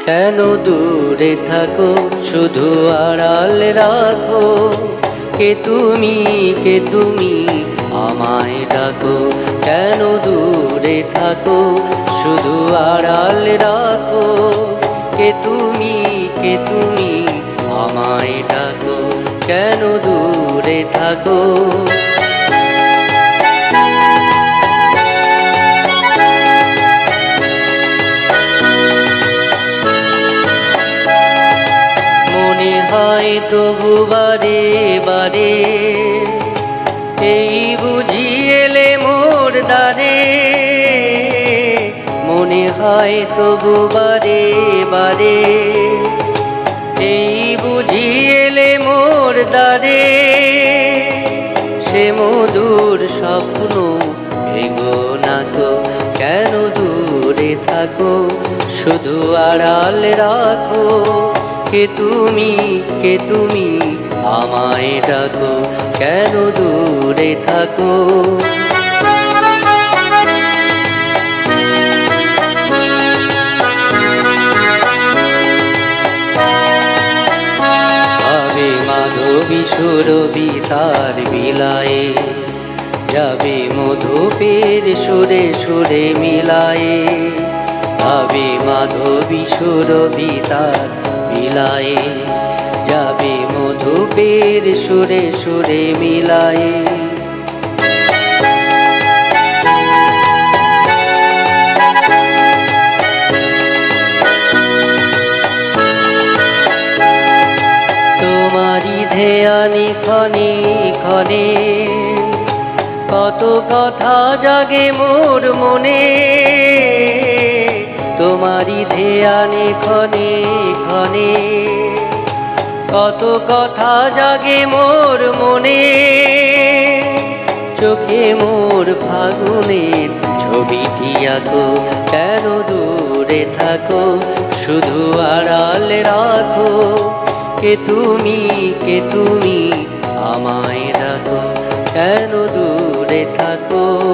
কেন দূরে থাকো, শুধু আড়াল রাখো। কে তুমি, কে তুমি, আমায় ডাকো। কেন দূরে থাকো, শুধু আড়াল রাখো। কে তুমি, কে তুমি, আমায় ডাকো। কেন দূরে থাকো। মনে হয় তবু বারে বারে, এই বুঝি এলে মোর দ্বারে। মনে হয় তবু বারে বারে, এই বুঝি এলে মোর দ্বারে। সে মধুর স্বপ্ন ভেঙো না তো, কেন দূরে থাকো, শুধু আড়াল রাখো। কে তুমি, কে তুমি, আমায় ডাকো। কেন দূরে থাকো। ভাবে মাধবী সুরভি তার বিলায়ে, যাবে মধুপের সুরে সুরে মিলায়ে। ভাবে মাধবী সুরভি তার বিলায়ে, যাবে মধুপের সুরে সুরে মিলায়ে। তোমারি ধ্যানে ক্ষণে ক্ষণে, কত কথা জাগে মোর মনে। তোমারি ধ্যানে ক্ষণে ক্ষণে, কত কথা জাগে মোর মনে। চোখে মোর ফাগুনের ছবিটি আঁকো। কেন দূরে থাকো, শুধু আড়াল রাখো। কে তুমি, কে তুমি, আমায় ডাকো। কেন দূরে থাকো।